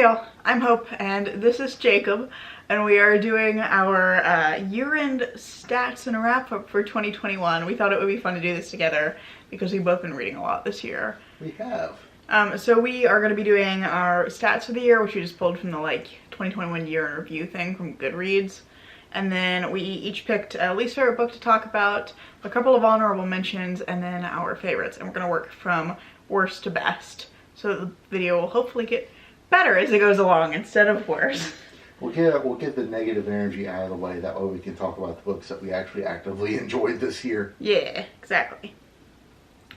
y'all, I'm Hope and this is Jacob, and we are doing our year-end stats and wrap-up for 2021. We thought it would be fun to do this together because we've both been reading a lot this year. We have. So we are going to be doing our stats for the year, which we just pulled from the 2021 year in review thing from Goodreads. And then we each picked a least favorite book to talk about, a couple of honorable mentions, and then our favorites. And we're going to work from worst to best. So the video will hopefully get better as it goes along instead of worse. We'll get the negative energy out of the way. That way we can talk about the books that we actually actively enjoyed this year. Yeah, exactly.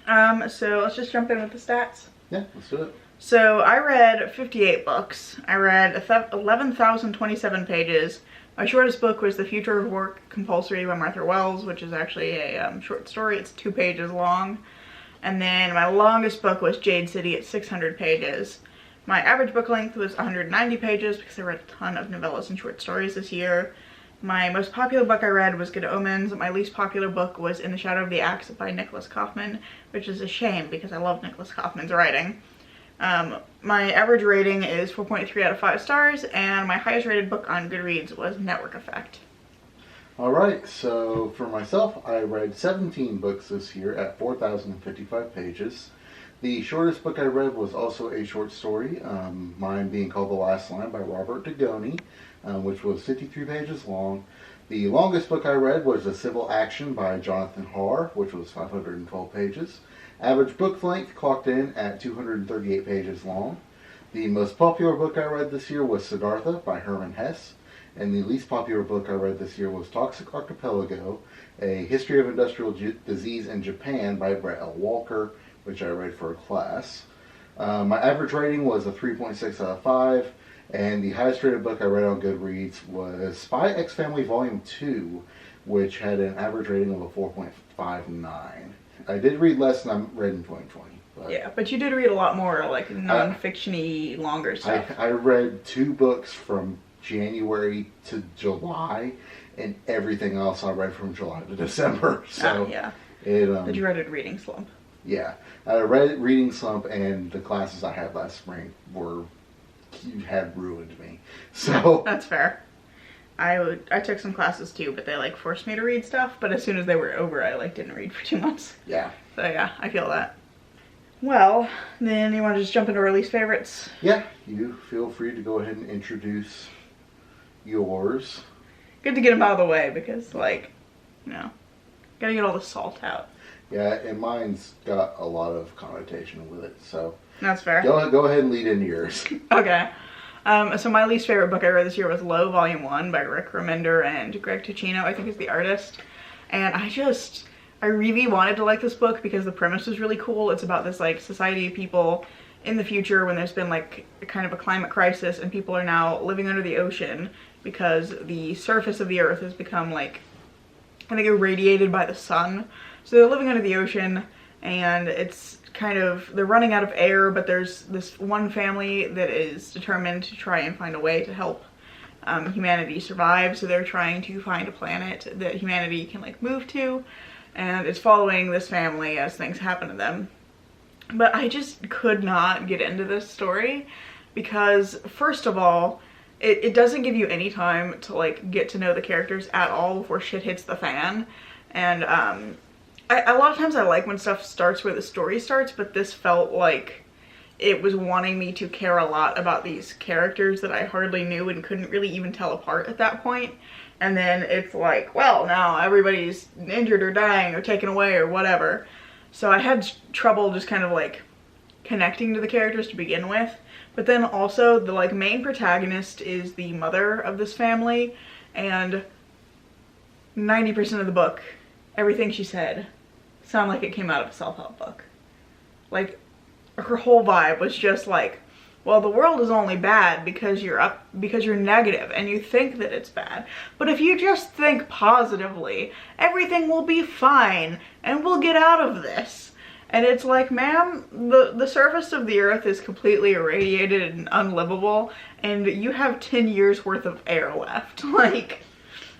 So let's just jump in with the stats. Yeah, let's do it. So I read 58 books. I read 11,027 pages. My shortest book was The Future of Work Compulsory by Martha Wells, which is actually a short story. It's 2 pages long. And then my longest book was Jade City at 600 pages. My average book length was 190 pages because I read a ton of novellas and short stories this year. My most popular book I read was Good Omens. My least popular book was In the Shadow of the Axe by Nicholas Kaufman, which is a shame because I love Nicholas Kaufman's writing. My average rating is 4.3 out of 5 stars, and my highest rated book on Goodreads was Network Effect. Alright, so for myself, I read 17 books this year at 4,055 pages. The shortest book I read was also a short story, mine being called The Last Line by Robert Dugoni, which was 53 pages long. The longest book I read was A Civil Action by Jonathan Harr, which was 512 pages. Average book length clocked in at 238 pages long. The most popular book I read this year was Siddhartha by Herman Hesse. And the least popular book I read this year was Toxic Archipelago, A History of Industrial Disease in Japan by Brett L. Walker, which I read for a class. My average rating was a 3.6 out of 5, and the highest rated book I read on Goodreads was Spy X Family Volume 2, which had an average rating of a 4.59. I did read less than I read in 2020. Yeah, but you did read a lot more non-fiction-y, longer stuff. I read 2 books from January to July, and everything else I read from July to December. So yeah. The dreaded reading slump. Yeah, I read reading slump, and the classes I had last spring had ruined me. So that's fair. I took some classes too, but they forced me to read stuff. But as soon as they were over, I didn't read for 2 months. Yeah. So yeah, I feel that. Well, then you want to just jump into our least favorites? Yeah, you feel free to go ahead and introduce yours. Good to get them out of the way because, gotta get all the salt out. Yeah, and mine's got a lot of connotation with it, so that's fair. Go ahead and lead into yours. Okay. So my least favorite book I read this year was Low, Volume 1 by Rick Remender and Greg Ticino, I think is the artist. And I really wanted to like this book because the premise was really cool. It's about this society of people in the future when there's been kind of a climate crisis and people are now living under the ocean because the surface of the earth has become I think irradiated by the sun. So they're living under the ocean and it's they're running out of air, but there's this one family that is determined to try and find a way to help humanity survive. So they're trying to find a planet that humanity can move to, and it's following this family as things happen to them. But I just could not get into this story because, first of all, it doesn't give you any time to get to know the characters at all before shit hits the fan. And a lot of times I like when stuff starts where the story starts, but this felt like it was wanting me to care a lot about these characters that I hardly knew and couldn't really even tell apart at that point. And then it's well, now everybody's injured or dying or taken away or whatever. So I had trouble just connecting to the characters to begin with. But then also the main protagonist is the mother of this family, and 90% of the book, everything she said sounded like it came out of a self-help book. Her whole vibe was just well, the world is only bad because you're negative and you think that it's bad. But if you just think positively, everything will be fine and we'll get out of this. And it's ma'am, the surface of the earth is completely irradiated and unlivable, and you have 10 years worth of air left.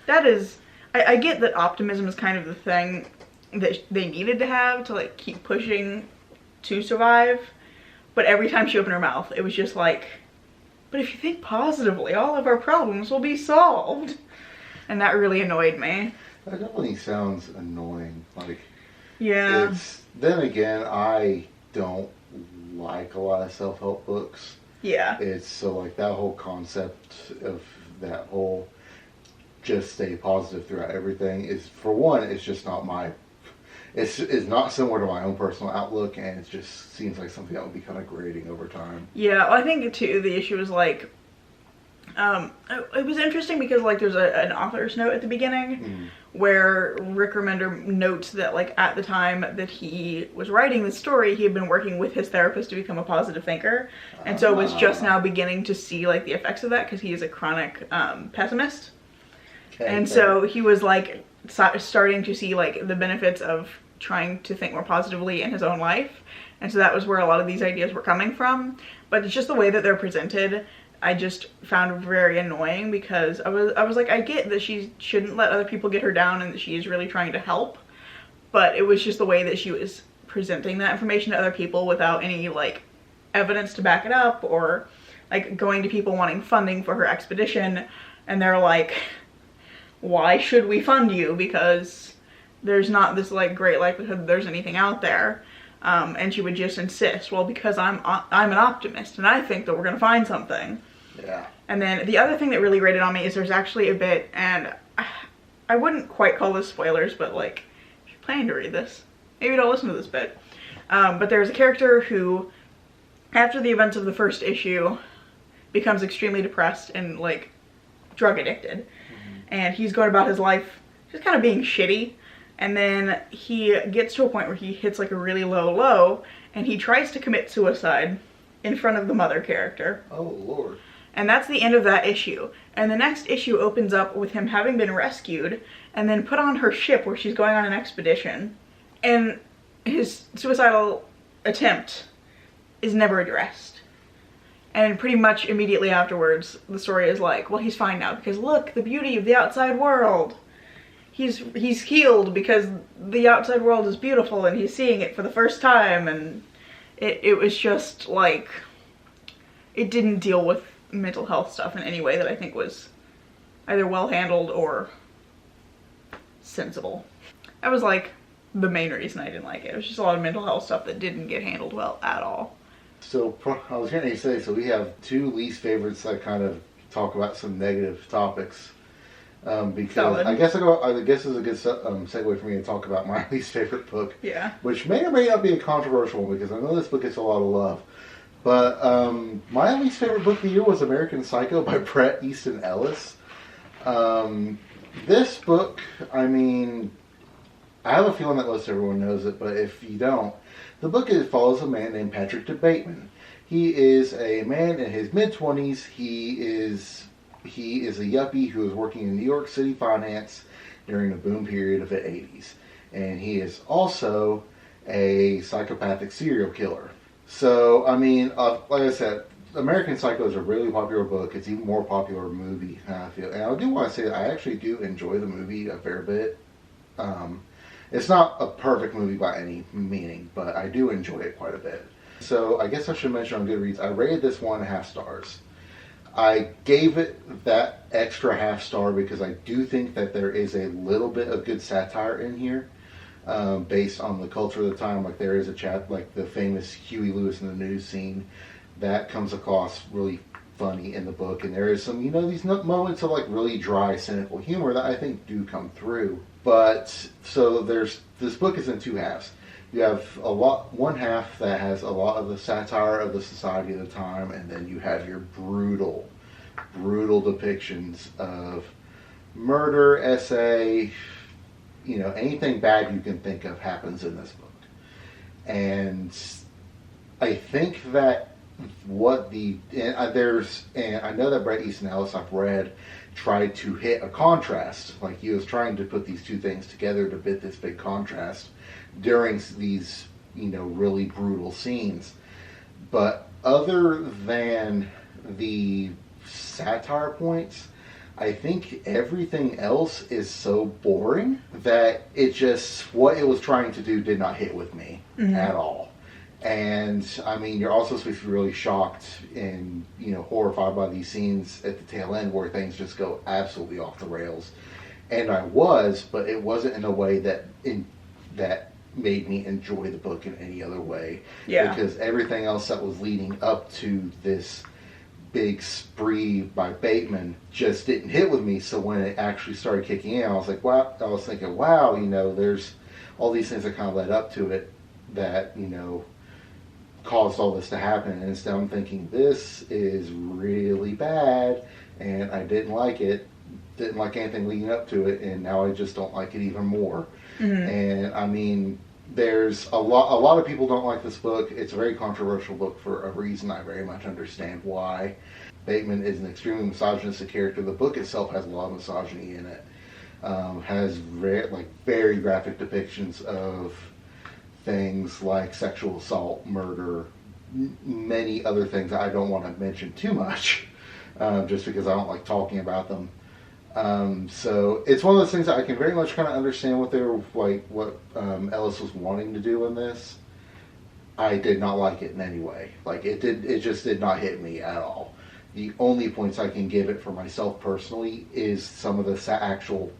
That is, I get that optimism is kind of the thing that they needed to have to keep pushing to survive, but every time she opened her mouth, it was just but if you think positively, all of our problems will be solved. And that really annoyed me. That definitely sounds annoying. Like, yeah. Then again, I don't like a lot of self-help books. Yeah. It's so like that whole concept of that whole just stay positive throughout everything is, for one, it's just not my, it's not similar to my own personal outlook, and it just seems like something that would be kind of grating over time. Yeah, well, I think too the issue is like, it was interesting because like there's an author's note at the beginning where Rick Remender notes that like at the time that he was writing the story, he had been working with his therapist to become a positive thinker, and so was just now beginning to see like the effects of that because he is a chronic pessimist. And so he was like starting to see like the benefits of trying to think more positively in his own life. And so that was where a lot of these ideas were coming from. But it's just the way that they're presented, I just found very annoying because I was like, I get that she shouldn't let other people get her down and that she is really trying to help. But it was just the way that she was presenting that information to other people without any like evidence to back it up, or like going to people wanting funding for her expedition. And they're like, why should we fund you? Because there's not this like great likelihood that there's anything out there. And she would just insist, well, because I'm an optimist and I think that we're gonna find something. Yeah. And then the other thing that really grated on me is there's actually a bit, and I wouldn't quite call this spoilers, but like, if you're planning to read this, maybe don't listen to this bit. But there's a character who, after the events of the first issue, becomes extremely depressed and like drug addicted. And he's going about his life just kind of being shitty. And then he gets to a point where he hits like a really low, and he tries to commit suicide in front of the mother character. Oh, Lord. And that's the end of that issue. And the next issue opens up with him having been rescued and then put on her ship where she's going on an expedition. And his suicidal attempt is never addressed. And pretty much immediately afterwards, the story is like, well, he's fine now because look, the beauty of the outside world. He's healed because the outside world is beautiful and he's seeing it for the first time. And it was just like, it didn't deal with mental health stuff in any way that I think was either well handled or sensible. That was like the main reason I didn't like it. It was just a lot of mental health stuff that didn't get handled well at all. So I was hearing you say, so we have two least favorites that kind of talk about some negative topics. Because Solid. I guess it's a good segue for me to talk about my least favorite book. Yeah. Which may or may not be a controversial one because I know this book gets a lot of love. But my least favorite book of the year was American Psycho by Bret Easton Ellis. This book, I mean, I have a feeling that most everyone knows it, but if you don't, the book follows a man named Patrick DeBateman. He is a man in his mid-20s. He is a yuppie who is working in New York City finance during the boom period of the 80s. And he is also a psychopathic serial killer. So, I mean, like I said, American Psycho is a really popular book. It's even more popular movie, I feel. And I do want to say that I actually do enjoy the movie a fair bit. It's not a perfect movie by any meaning, but I do enjoy it quite a bit. So I guess I should mention on Goodreads, I rated this 1.5 stars. I gave it that extra half star because I do think that there is a little bit of good satire in here, based on the culture of the time. Like there is a chat, like the famous Huey Lewis in the News scene, that comes across really funny in the book, and there is some, you know, these moments of like really dry, cynical humor that I think do come through. But so this book is in two halves. You have one half that has a lot of the satire of the society of the time, and then you have your brutal depictions of murder, essay, you know, anything bad you can think of happens in this book. And I think that and I know that Bret Easton Ellis, I've read, tried to hit a contrast. Like he was trying to put these two things together to bit this big contrast during these, you know, really brutal scenes. But other than the satire points, I think everything else is so boring that it just, what it was trying to do did not hit with me at all. And I mean, you're also supposed to be really shocked and horrified by these scenes at the tail end where things just go absolutely off the rails. And I was, but it wasn't in a way that made me enjoy the book in any other way. Yeah. Because everything else that was leading up to this big spree by Bateman just didn't hit with me. So when it actually started kicking in, I was like, wow. I was thinking, wow, there's all these things that kind of led up to it that caused all this to happen. And instead, I'm thinking this is really bad, and I didn't like it. Didn't like anything leading up to it, and now I just don't like it even more. Mm-hmm. And I mean, there's a lot of people don't like this book. It's a very controversial book for a reason. I very much understand why. Bateman is an extremely misogynistic character. The book itself has a lot of misogyny in it. Has very graphic depictions of things like sexual assault, murder, many other things that I don't want to mention too much, just because I don't like talking about them. So it's one of those things that I can very much kind of understand what they were what Ellis was wanting to do in this. I did not like it in any way. It just did not hit me at all. The only points I can give it for myself personally is some of the actual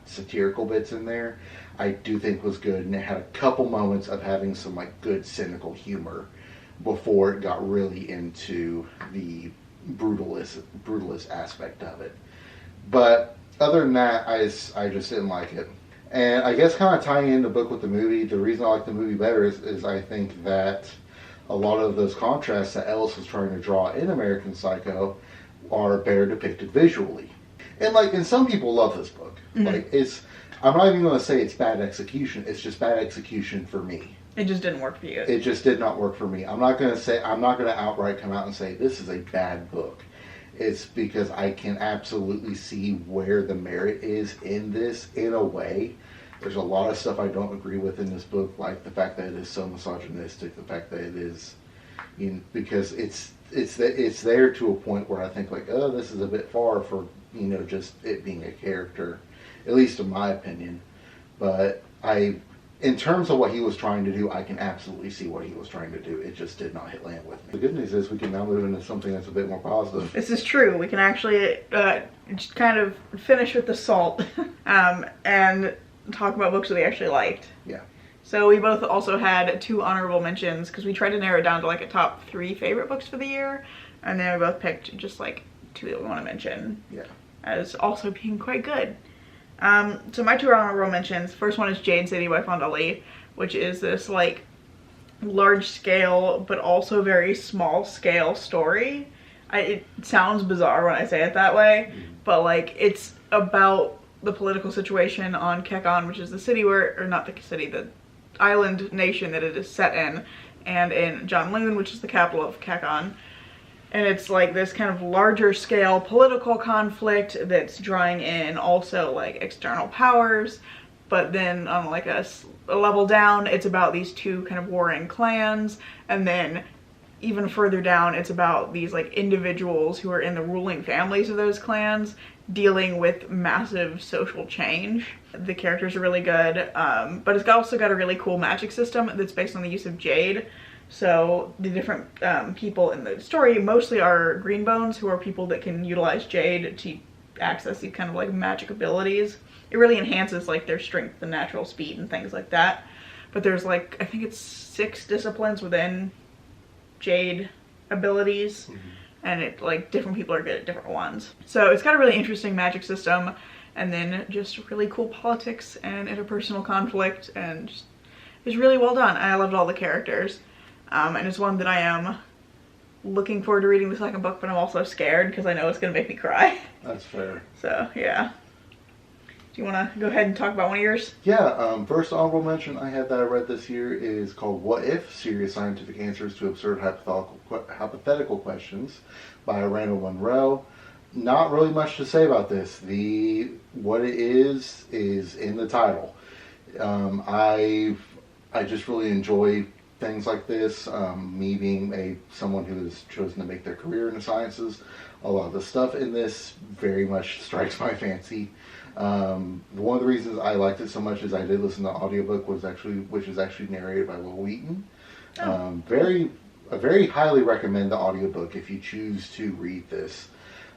satirical bits in there. I do think was good, and it had a couple moments of having some good cynical humor before it got really into the brutalist aspect of it. But other than that, I just didn't like it. And I guess kind of tying in the book with the movie, the reason I like the movie better is I think that a lot of those contrasts that Ellis was trying to draw in American Psycho are better depicted visually. And some people love this book. Mm-hmm. I'm not even going to say it's bad execution. It's just bad execution for me. It just didn't work for you. It just did not work for me. I'm not going to outright come out and say this is a bad book. It's because I can absolutely see where the merit is in this in a way. There's a lot of stuff I don't agree with in this book, like the fact that it is so misogynistic, the fact that it is, because it's there to a point where I think this is a bit far for just it being a character, at least in my opinion. But in terms of what he was trying to do, I can absolutely see what he was trying to do. It just did not hit land with me. The good news is we can now move into something that's a bit more positive. This is true. We can actually just kind of finish with the salt and talk about books that we actually liked. Yeah. So we both also had 2 honorable mentions because we tried to narrow it down to a top 3 favorite books for the year, and then we both picked just 2 that we want to mention. Yeah. As also being quite good. So my 2 honorable mentions. First one is Jade City by Fonda Lee, which is this large scale but also very small scale story. It sounds bizarre when I say it that way, but it's about the political situation on Kekon, which is the city the island nation that it is set in, and in Janloon, which is the capital of Kekon. And it's this kind of larger scale political conflict that's drawing in also external powers, but then on a level down, it's about these 2 kind of warring clans, and then even further down, it's about these individuals who are in the ruling families of those clans dealing with massive social change. The characters are really good, but it's also got a really cool magic system that's based on the use of jade. So the different people in the story mostly are Greenbones, who are people that can utilize jade to access these kind of magic abilities. It really enhances their strength and natural speed and things like that. But there's I think it's 6 disciplines within jade abilities, and it different people are good at different ones. So it's got a really interesting magic system, and then just really cool politics and interpersonal conflict, and just, it's really well done. I loved all the characters. And it's one that I am looking forward to reading the second book, but I'm also scared because I know it's going to make me cry. That's fair. So, yeah. Do you want to go ahead and talk about one of yours? Yeah, first honorable mention I had that I read this year is called What If? Serious Scientific Answers to Absurd Hypothetical Questions by Randall Munroe. Not really much to say about this. What it is in the title. I just really enjoy things like this. Me being someone who has chosen to make their career in the sciences, a lot of the stuff in this very much strikes my fancy. One of the reasons I liked it so much is I did listen to the audiobook, which is actually narrated by Will Wheaton. Oh. I very highly recommend the audiobook if you choose to read this.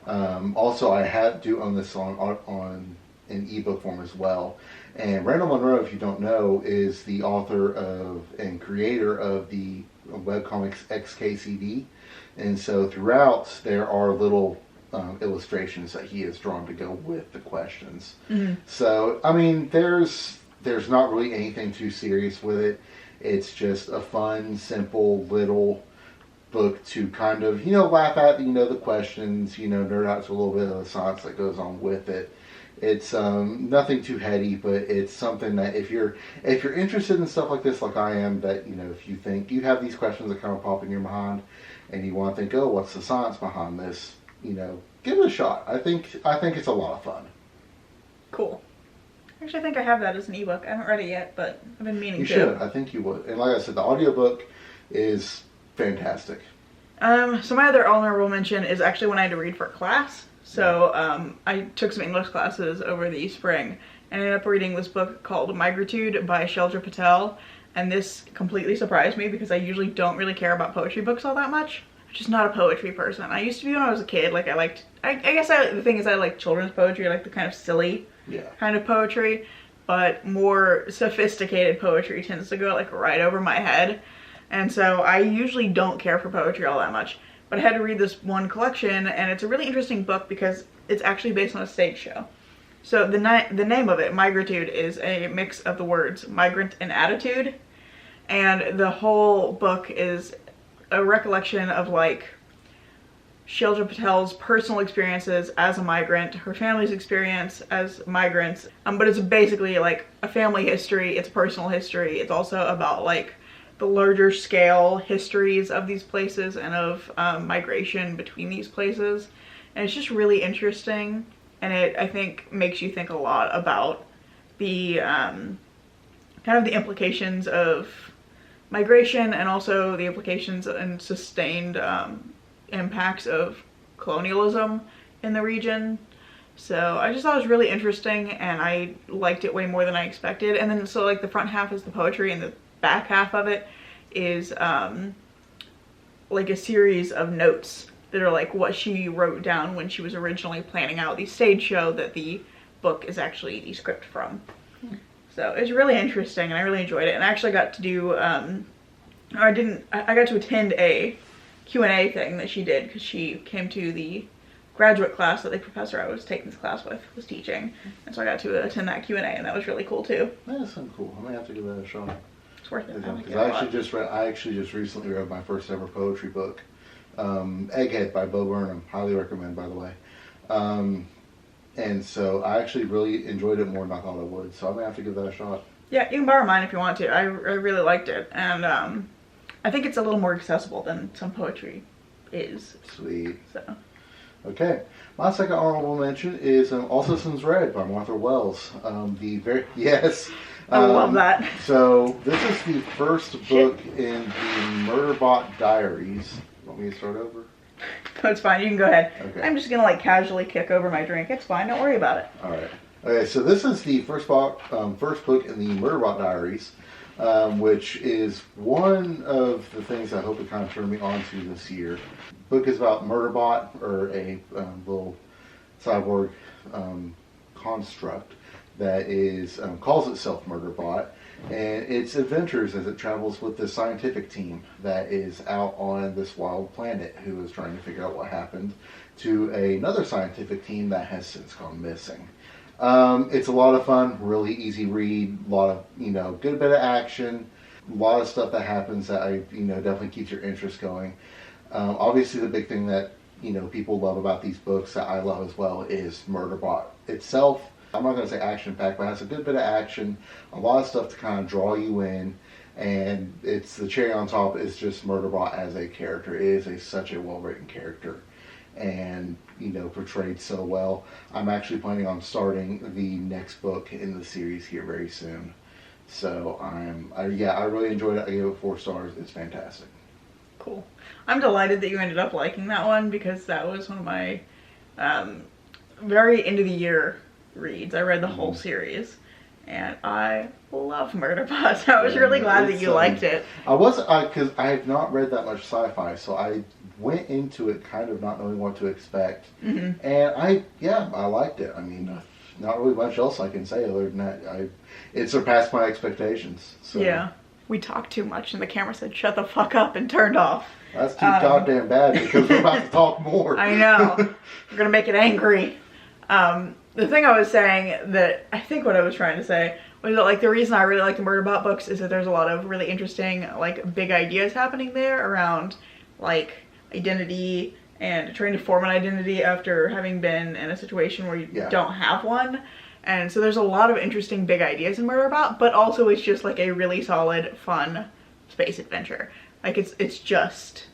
Also, do own this on an ebook form as well. And Randall Munroe, if you don't know, is the author of and creator of the webcomics XKCD. And so throughout, there are little illustrations that he has drawn to go with the questions. Mm-hmm. So, I mean, there's not really anything too serious with it. It's just a fun, simple little book to kind of, laugh at, the questions, nerd out to a little bit of the science that goes on with it. It's nothing too heady, but it's something that if you're interested in stuff like this, like I am, that if you think you have these questions that kind of pop in your mind, and you want to think, oh, what's the science behind this? Give it a shot. I think it's a lot of fun. Cool. Actually, I think I have that as an ebook. I haven't read it yet, but I've been meaning to. You should. I think you would. And like I said, the audiobook is fantastic. So my other honorable mention is actually when I had to read for class. So I took some English classes over the spring and ended up reading this book called Migritude by Sheldra Patel. And this completely surprised me because I usually don't really care about poetry books all that much. I'm just not a poetry person. I used to be when I was a kid. Like I guess the thing is I like children's poetry. I like the kind of silly kind of poetry. But more sophisticated poetry tends to go like right over my head. And so I usually don't care for poetry all that much. But I had to read this one collection, and it's a really interesting book because it's actually based on a stage show. So the name of it, Migritude, is a mix of the words migrant and attitude. And the whole book is a recollection of like Sheldra Patel's personal experiences as a migrant, her family's experience as migrants. But it's basically like a family history, it's personal history. It's also about like the larger scale histories of these places and of migration between these places. And it's just really interesting, and it, I think, makes you think a lot about the kind of the implications of migration and also the implications and sustained impacts of colonialism in the region. So I just thought it was really interesting, and I liked it way more than I expected. And then so like the front half is the poetry, and the back half of it is like a series of notes that are like what she wrote down when she was originally planning out the stage show that the book is actually the script from. So it's really interesting, and I really enjoyed it. And I actually got to do I got to attend a Q&A thing that she did because she came to the graduate class that the professor I was taking this class with was teaching. And so I got to attend that Q&A, and that was really cool too. That's so cool. I may have to give that a shot. It's worth it. I actually just recently read my first ever poetry book, Egghead by Bo Burnham. Highly recommend, by the way. And so I actually really enjoyed it more than I thought I would. So I may have to give that a shot. Yeah, you can borrow mine if you want to. I really liked it, and I think it's a little more accessible than some poetry is. Sweet. So. Okay, my second honorable mention is All Systems Red by Martha Wells. I love that. So this is the first book in the Murderbot Diaries. Want me to start over? No, it's fine. You can go ahead. Okay. I'm just gonna like casually kick over my drink. It's fine. Don't worry about it. All right. Okay. So this is the first book in the Murderbot Diaries, which is one of the things I hope it kind of turned me on to this year. The book is about Murderbot, or a little cyborg construct that is calls itself Murderbot, and its adventures as it travels with the scientific team that is out on this wild planet who is trying to figure out what happened to another scientific team that has since gone missing. It's a lot of fun, really easy read, a lot of, good bit of action, a lot of stuff that happens that definitely keeps your interest going. Obviously the big thing that, people love about these books that I love as well is Murderbot itself. I'm not going to say action-packed, but it has a good bit of action, a lot of stuff to kind of draw you in, and it's the cherry on top is just Murderbot as a character. It is such a well-written character, and portrayed so well. I'm actually planning on starting the next book in the series here very soon. So I really enjoyed it. I gave it 4 stars. It's fantastic. Cool. I'm delighted that you ended up liking that one because that was one of my very end of the year reads. I read the whole series, and I love Murderbot. I was Yeah, really glad that it's, you liked it. because I have not read that much sci-fi, so I went into it kind of not knowing what to expect, and I liked it. I mean, not really much else I can say other than that. It surpassed my expectations. So. Yeah. We talked too much and the camera said shut the fuck up and turned off. That's too goddamn bad because we're about to talk more. I know. We're gonna make it angry. The thing I was saying that I think what I was trying to say was that like the reason I really like the Murderbot books is that there's a lot of really interesting like big ideas happening there around like identity and trying to form an identity after having been in a situation where you don't have one. And so there's a lot of interesting big ideas in Murderbot, but also it's just like a really solid, fun space adventure. Like it's just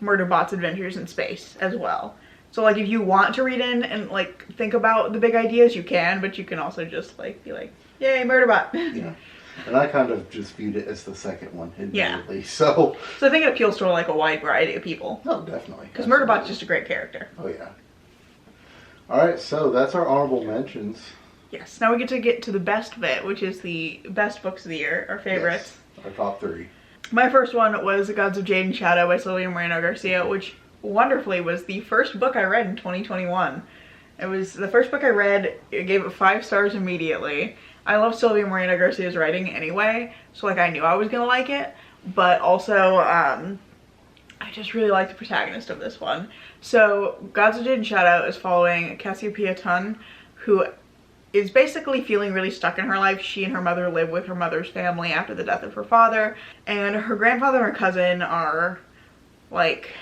Murderbot's adventures in space as well. So like if you want to read in and like think about the big ideas, you can, but you can also just like be like, yay, Murderbot. Yeah. And I kind of just viewed it as the second one, admittedly. So I think it appeals to like a wide variety of people. Oh, definitely. Because Murderbot's just a great character. Oh yeah. Alright, so that's our honorable mentions. Yes, now we get to the best bit, which is the best books of the year, our favorites. Yes, our top 3. My first one was The Gods of Jade and Shadow by Silvia Moreno Garcia, which wonderfully was the first book I read in 2021. It was the first book I read. It gave it 5 stars immediately. I love Silvia Moreno Garcia's writing anyway, so like I knew I was gonna like it, but also I just really like the protagonist of this one. So Gods of Jade and Shadow is following Cassiopeia Tun, who is basically feeling really stuck in her life. She and her mother live with her mother's family after the death of her father, and her grandfather and her cousin are like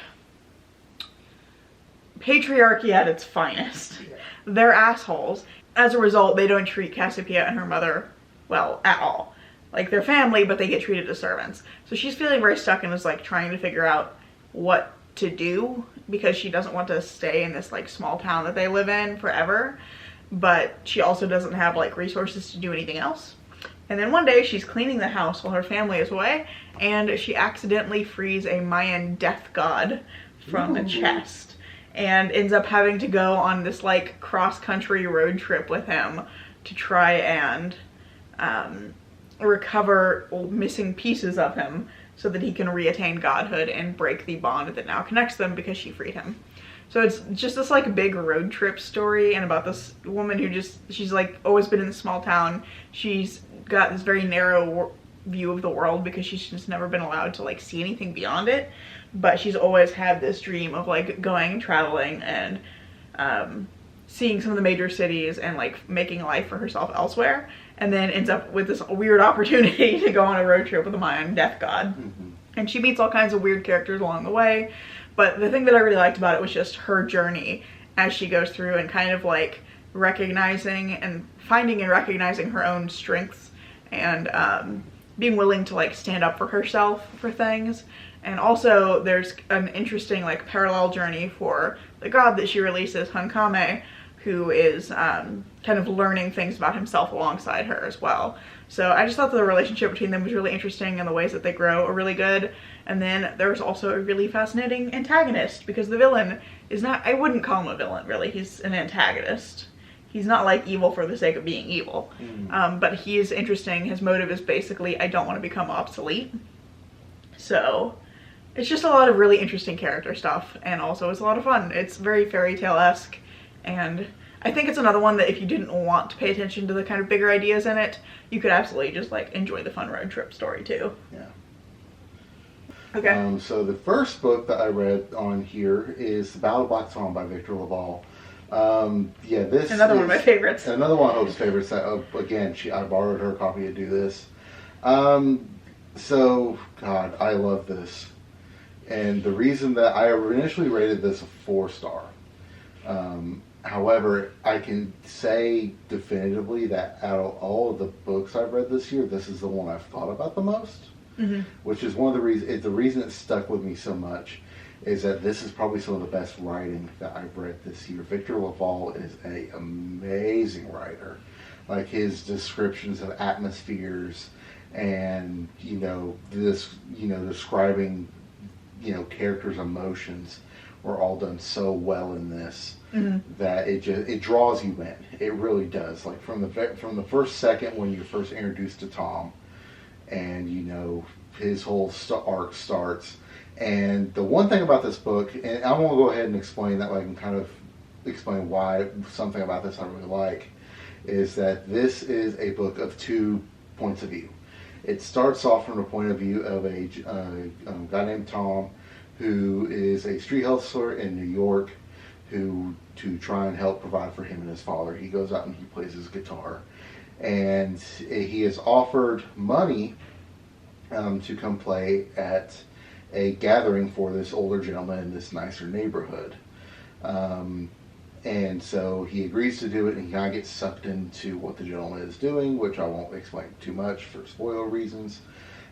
patriarchy at its finest. They're assholes. As a result, they don't treat Cassiopeia and her mother well at all. Like they're family, but they get treated as servants. So she's feeling very stuck and is like trying to figure out what to do because she doesn't want to stay in this like small town that they live in forever. But she also doesn't have like resources to do anything else. And then one day she's cleaning the house while her family is away, and she accidentally frees a Mayan death god from a chest and ends up having to go on this like cross-country road trip with him to try and recover missing pieces of him so that he can reattain godhood and break the bond that now connects them because she freed him. So it's just this like big road trip story and about this woman who she's like always been in this small town. She's got this very narrow view of the world because she's just never been allowed to like see anything beyond it. But she's always had this dream of like going and traveling and seeing some of the major cities and like making a life for herself elsewhere. And then ends up with this weird opportunity to go on a road trip with a Mayan death god. And she meets all kinds of weird characters along the way. But the thing that I really liked about it was just her journey as she goes through and kind of like recognizing and finding and recognizing her own strengths and being willing to like stand up for herself for things. And also there's an interesting like parallel journey for the god that she releases, Hankame, who is kind of learning things about himself alongside her as well. So I just thought that the relationship between them was really interesting and the ways that they grow are really good. And then there's also a really fascinating antagonist because the villain is not, I wouldn't call him a villain really, he's an antagonist. He's not like evil for the sake of being evil. But he is interesting. His motive is basically, I don't want to become obsolete. So it's just a lot of really interesting character stuff, and also it's a lot of fun. It's very fairy tale-esque, and I think it's another one that if you didn't want to pay attention to the kind of bigger ideas in it, you could absolutely just like enjoy the fun road trip story too. Yeah. Okay. So the first book that I read on here is The Battle of Black Swan by Victor LaValle. Yeah, this another one of my favorites. Another one of Hope's favorites. Again, I borrowed her copy to do this. So, God, I love this. And the reason that I initially rated this a 4-star. However, I can say definitively that out of all of the books I've read this year, this is the one I've thought about the most. Which is one of the reasons, the reason it stuck with me so much is that this is probably some of the best writing that I've read this year. Victor LaValle is an amazing writer. Like his descriptions of atmospheres and, describing, characters' emotions were all done so well in this that it draws you in. It really does. Like from the first second when you're first introduced to Tom, and you know his whole arc starts. And the one thing about this book, and I want to go ahead and explain that way I can kind of explain why something about this I really like, is that this is a book of 2 points of view. It starts off from the point of view of a guy named Tom, who is a street hustler in New York, who, to try and help provide for him and his father, he goes out and he plays his guitar. And he is offered money to come play at a gathering for this older gentleman in this nicer neighborhood. And so he agrees to do it, and he kind of gets sucked into what the gentleman is doing, which I won't explain too much for spoiler reasons.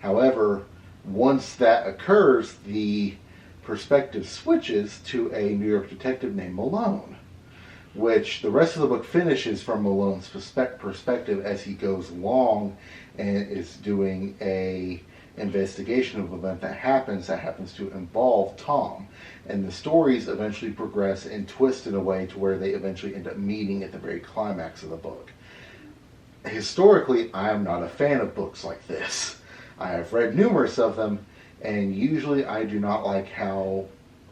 However, once that occurs, the perspective switches to a New York detective named Malone, which the rest of the book finishes from Malone's perspective as he goes along and is doing a investigation of an event that happens to involve Tom. And the stories eventually progress and twist in a way to where they eventually end up meeting at the very climax of the book. Historically, I am not a fan of books like this. I have read numerous of them, and usually I do not like how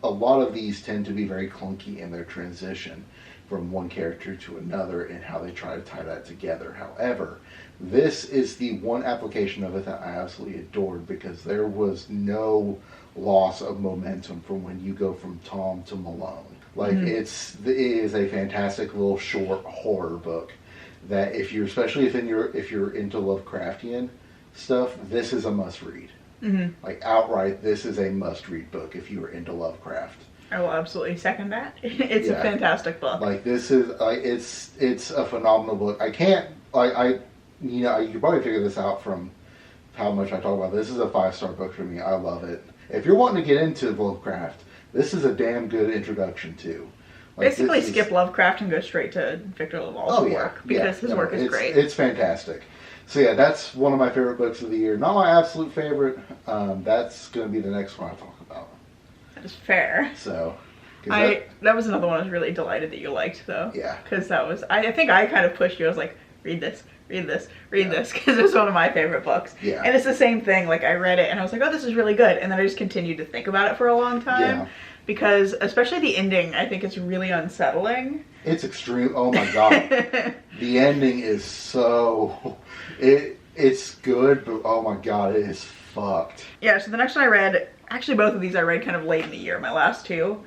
a lot of these tend to be very clunky in their transition from one character to another and how they try to tie that together. However, this is the one application of it that I absolutely adored, because there was no loss of momentum from when you go from Tom to Malone. Like it is a fantastic little short horror book that if you're into Lovecraftian stuff, this is a must read. Like outright, this is a must read book if you are into Lovecraft. I will absolutely second that. It's a fantastic book. Like this is it's a phenomenal book. I can't you can probably figure this out from how much I talk about this. This is a 5-star book for me. I love it. If you're wanting to get into Lovecraft, this is a damn good introduction to. Basically skip Lovecraft and go straight to Victor LaValle's work, because his work is great. It's fantastic. So yeah, that's one of my favorite books of the year. Not my absolute favorite. That's going to be the next one I talk about. That is fair. So. That was another one I was really delighted that you liked, though. Yeah. Because that was, I think I kind of pushed you. I was like, read this, because it was one of my favorite books. Yeah. And it's the same thing. Like, I read it and I was like, oh, this is really good. And then I just continued to think about it for a long time. Yeah. Because, especially the ending, I think it's really unsettling. It's extreme. Oh my god. The ending is so... It's good, but oh my god, it is fucked. Yeah, so the next one I read... Actually, both of these I read kind of late in the year. My last two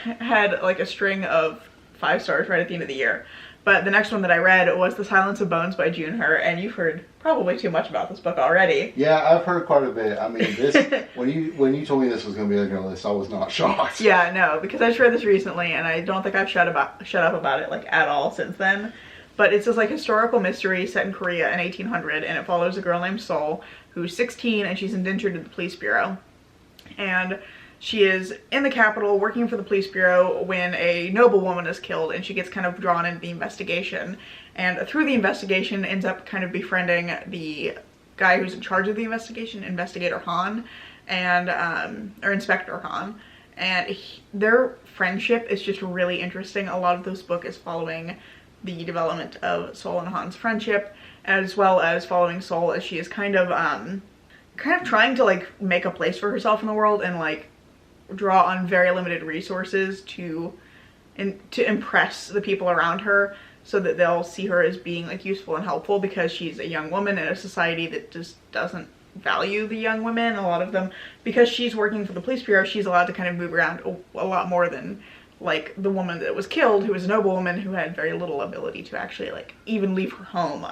had like a string of 5 stars right at the end of the year. But the next one that I read was The Silence of Bones by June Hur, and you've heard probably too much about this book already. Yeah, I've heard quite a bit. I mean, this when you told me this was going to be on your list, I was not shocked. Yeah, no, because I just read this recently, and I don't think I've shut up about it like at all since then. But it's this like historical mystery set in Korea in 1800, and it follows a girl named Sol who's 16 and she's indentured to the police bureau. And she is in the capital working for the police bureau when a noblewoman is killed, and she gets kind of drawn into the investigation. And through the investigation ends up kind of befriending the guy who's in charge of the investigation, Investigator Han, and or Inspector Han. And their friendship is just really interesting. A lot of this book is following the development of Sol and Han's friendship, as well as following Sol as she is kind of trying to like make a place for herself in the world and like draw on very limited resources to impress the people around her, so that they'll see her as being like useful and helpful, because she's a young woman in a society that just doesn't value the young women. A lot of them, because she's working for the police bureau, she's allowed to kind of move around a lot more than like the woman that was killed, who was a noblewoman who had very little ability to actually like even leave her home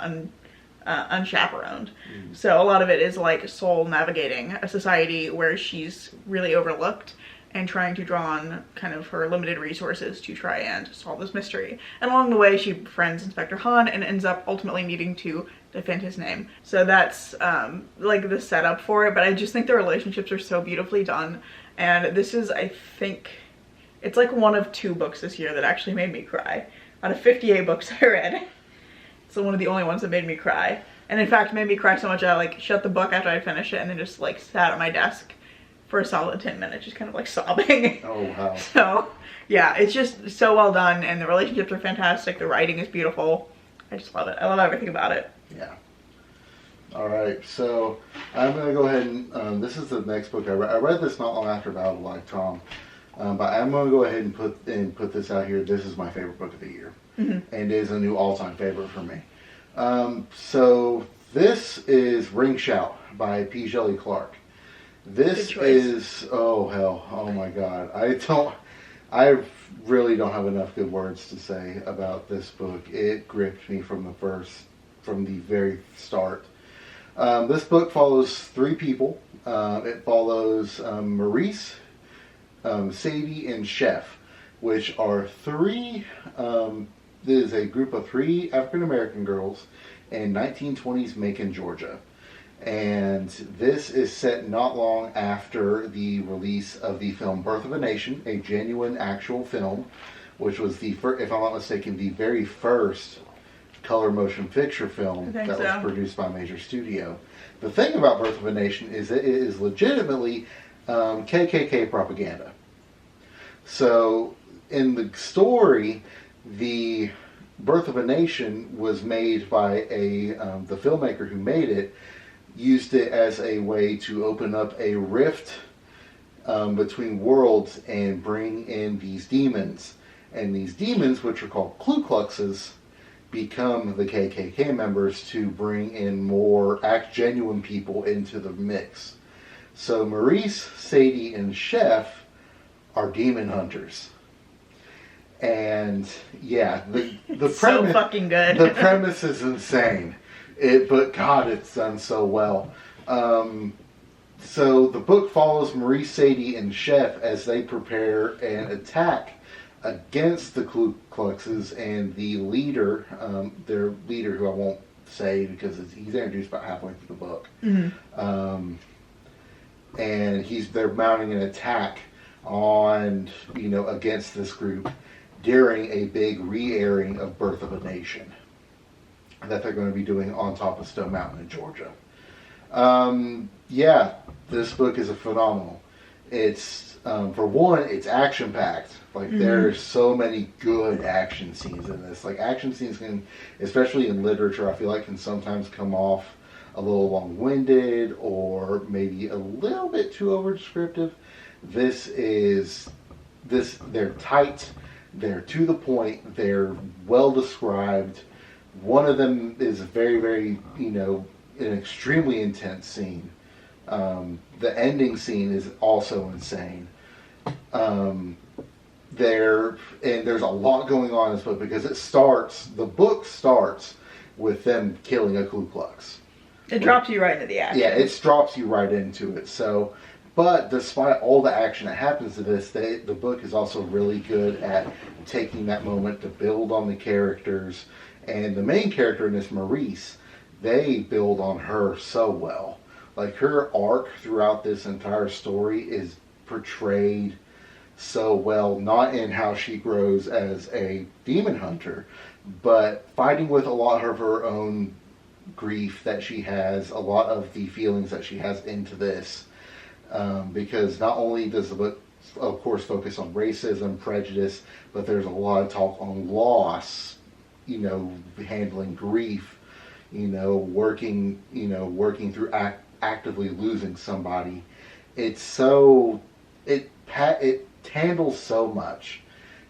unchaperoned. So a lot of it is like Sol navigating a society where she's really overlooked and trying to draw on kind of her limited resources to try and solve this mystery. And along the way she befriends Inspector Han and ends up ultimately needing to defend his name. So that's like the setup for it, but I just think the relationships are so beautifully done. And this is, I think, it's like one of 2 books this year that actually made me cry. Out of 58 books I read, it's one of the only ones that made me cry. And in fact made me cry so much I like shut the book after I finished it and then just like sat at my desk for a solid 10 minutes, just kind of like sobbing. Oh, wow. So, yeah, it's just so well done, and the relationships are fantastic. The writing is beautiful. I just love it. I love everything about it. Yeah. All right, so I'm going to go ahead and, this is the next book I read. I read this not long after Battle of Like Tom, but I'm going to go ahead and put this out here. This is my favorite book of the year, and is a new all-time favorite for me. So this is Ring Shout by P. Djeli Clark. This is, oh hell, oh my god. I really don't have enough good words to say about this book. It gripped me from the very start. This book follows three people. It follows Maurice, Sadie, and Chef, which are this is a group of three African American girls in 1920s Macon, Georgia. And this is set not long after the release of the film Birth of a Nation, a genuine actual film, which was if I'm not mistaken, the very first color motion picture film that was produced by a major studio. The thing about Birth of a Nation is that it is legitimately KKK propaganda. So in the story, the Birth of a Nation was made by the filmmaker who made it, used it as a way to open up a rift between worlds and bring in these demons. And these demons, which are called Ku Kluxes, become the KKK members to bring in more genuine people into the mix. So Maurice, Sadie, and Chef are demon hunters. And yeah, the premise, so fucking good. The premise is insane. But God, it's done so well. So the book follows Maurice, Sadie, and Chef as they prepare an attack against the Ku Kluxes and the leader, their leader, who I won't say because he's introduced about halfway through the book. And they're mounting an attack on, against this group during a big re-airing of Birth of a Nation that they're going to be doing on top of Stone Mountain in Georgia. Yeah, this book is a phenomenal. It's, for one, it's action-packed. Like, there's so many good action scenes in this. Like, action scenes can, especially in literature, I feel like can sometimes come off a little long-winded or maybe a little bit too over-descriptive. They're tight, they're to the point, they're well-described. One of them is a very, very, an extremely intense scene. The ending scene is also insane. There's a lot going on in this book because the book starts with them killing a Ku Klux. It drops you right into the action. Yeah, it drops you right into it. So, but despite all the action that happens to this, the book is also really good at taking that moment to build on the characters. And the main character in this, Maurice, they build on her so well. Like, her arc throughout this entire story is portrayed so well, not in how she grows as a demon hunter, but fighting with a lot of her own grief that she has, a lot of the feelings that she has into this. Because not only does the book, of course, focus on racism, prejudice, but there's a lot of talk on loss, handling grief, working through actively losing somebody. It handles so much,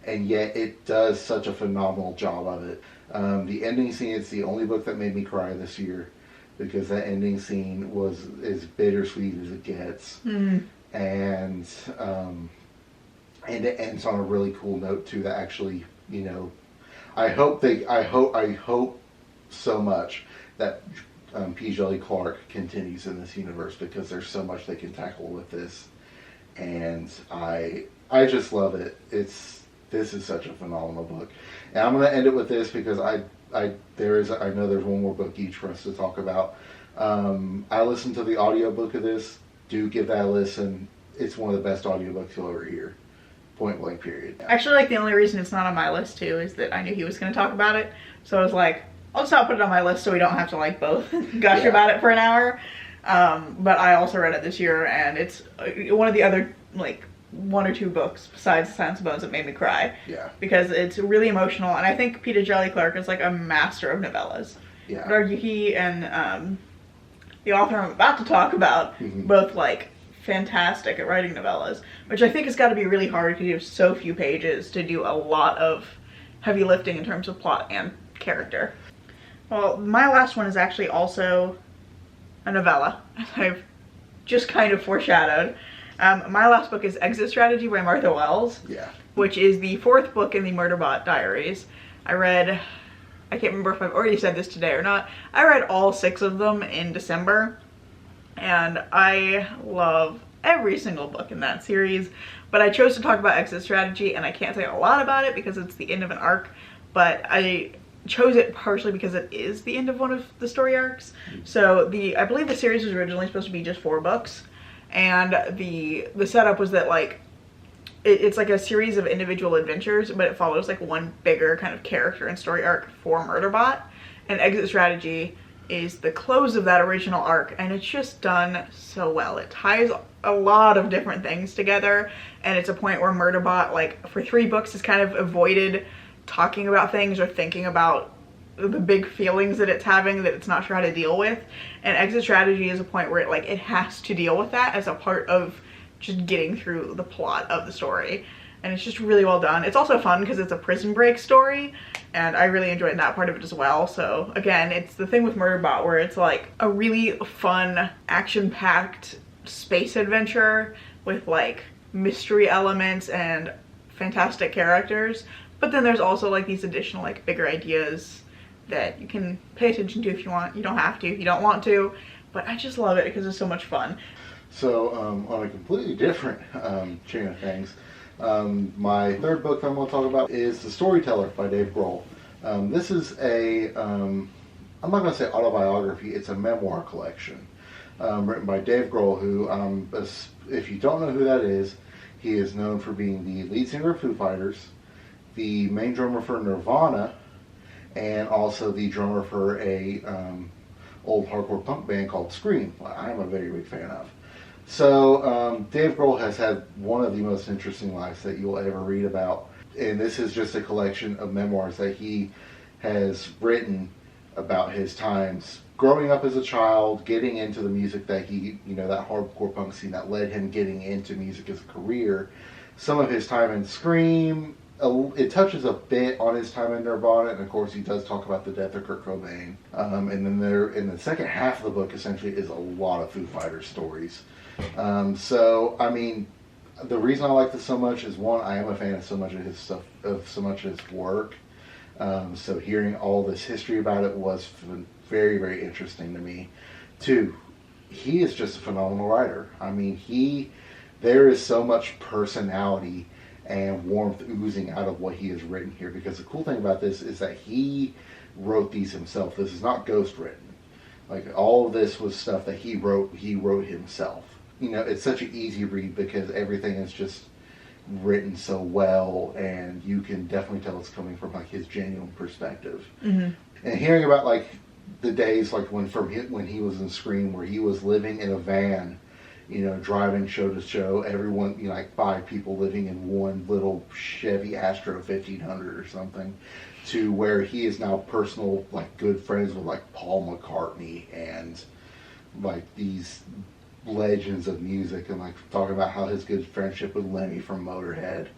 and yet it does such a phenomenal job of it. The ending scene, it's the only book that made me cry this year, because that ending scene was as bittersweet as it gets. And it ends on a really cool note too, that actually, I hope so much that P. Djeli Clark continues in this universe, because there's so much they can tackle with this, and I just love it. This is such a phenomenal book, and I'm going to end it with this because I know there's one more book each for us to talk about. I listened to the audiobook of this. Do give that a listen. It's one of the best audiobooks you'll ever hear. Point blank, period. Actually, like, the only reason it's not on my list too is that I knew he was going to talk about it, so I was like, I'll just not put it on my list so we don't have to, like, both gush about it for an hour. But I also read it this year, and it's one of the other, like, 1 or 2 books besides Silence of Bones that made me cry. Yeah. Because it's really emotional, and I think Peter Jelly Clark is like a master of novellas. Yeah. I'd argue he and the author I'm about to talk about both like fantastic at writing novellas, which I think has got to be really hard because you have so few pages to do a lot of heavy lifting in terms of plot and character. Well, my last one is actually also a novella, as I've just kind of foreshadowed. My last book is Exit Strategy by Martha Wells, which is the 4th book in the Murderbot Diaries. I can't remember if I've already said this today or not. I read all 6 of them in December, and I love every single book in that series, but I chose to talk about Exit Strategy, and I can't say a lot about it because it's the end of an arc, but I chose it partially because it is the end of one of the story arcs. So I believe the series was originally supposed to be just 4 books, and the setup was that, like, it's like a series of individual adventures, but it follows like one bigger kind of character and story arc for Murderbot. And Exit Strategy is the close of that original arc, and it's just done so well. It ties a lot of different things together, and it's a point where Murderbot, like, for 3 books has kind of avoided talking about things or thinking about the big feelings that it's having that it's not sure how to deal with. And Exit Strategy is a point where it has to deal with that as a part of just getting through the plot of the story, and it's just really well done. It's also fun because it's a prison break story, and I really enjoyed that part of it as well. So again, it's the thing with Murderbot where it's like a really fun, action-packed space adventure with like mystery elements and fantastic characters, but then there's also like these additional like bigger ideas that you can pay attention to if you want. You don't have to if you don't want to, but I just love it because it's so much fun. So, on a completely different chain of things, my 3rd book I'm going to talk about is The Storyteller by Dave Grohl. This is I'm not going to say autobiography, it's a memoir collection written by Dave Grohl, who, if you don't know who that is, he is known for being the lead singer of Foo Fighters, the main drummer for Nirvana, and also the drummer for a old hardcore punk band called Scream, I'm a very big fan of. So, Dave Grohl has had one of the most interesting lives that you'll ever read about. And this is just a collection of memoirs that he has written about his times growing up as a child, getting into the music that that hardcore punk scene that led him getting into music as a career. Some of his time in Scream, it touches a bit on his time in Nirvana, and of course he does talk about the death of Kurt Cobain. And then in the second half of the book essentially is a lot of Foo Fighters stories. So, I mean, the reason I like this so much is, one, I am a fan of so much of his stuff, of so much of his work. So hearing all this history about it was very, very interesting to me. 2, he is just a phenomenal writer. I mean, there is so much personality and warmth oozing out of what he has written here, because the cool thing about this is that he wrote these himself. This is not ghost written. Like, all of this was stuff that he wrote himself. It's such an easy read because everything is just written so well, and you can definitely tell it's coming from like his genuine perspective. And hearing about like the days like when he was in Scream, where he was living in a van, driving show to show, everyone, like 5 people living in one little Chevy Astro 1500 or something, to where he is now personal, like, good friends with like Paul McCartney and like these legends of music, and like talking about how his good friendship with Lemmy from Motorhead.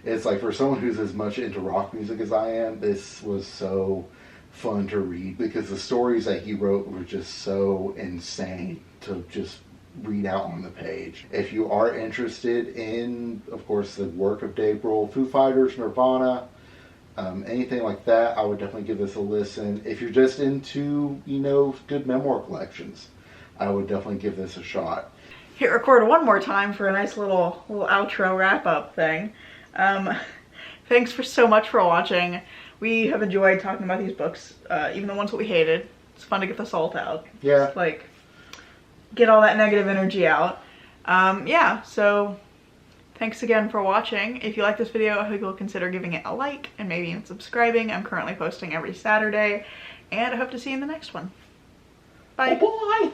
It's like, for someone who's as much into rock music as I am, this was so fun to read because the stories that he wrote were just so insane to just read out on the page. If you are interested in, of course, the work of Dave Grohl, Foo Fighters, Nirvana, anything like that, I would definitely give this a listen. If you're just into, good memoir collections, I would definitely give this a shot. Hit record one more time for a nice little outro wrap-up thing. Thanks so much for watching. We have enjoyed talking about these books, even the ones that we hated. It's fun to get the salt out. Yeah. Just, like, get all that negative energy out. Yeah, so thanks again for watching. If you like this video, I hope you'll consider giving it a like and maybe even subscribing. I'm currently posting every Saturday, and I hope to see you in the next one. Bye. Oh, bye.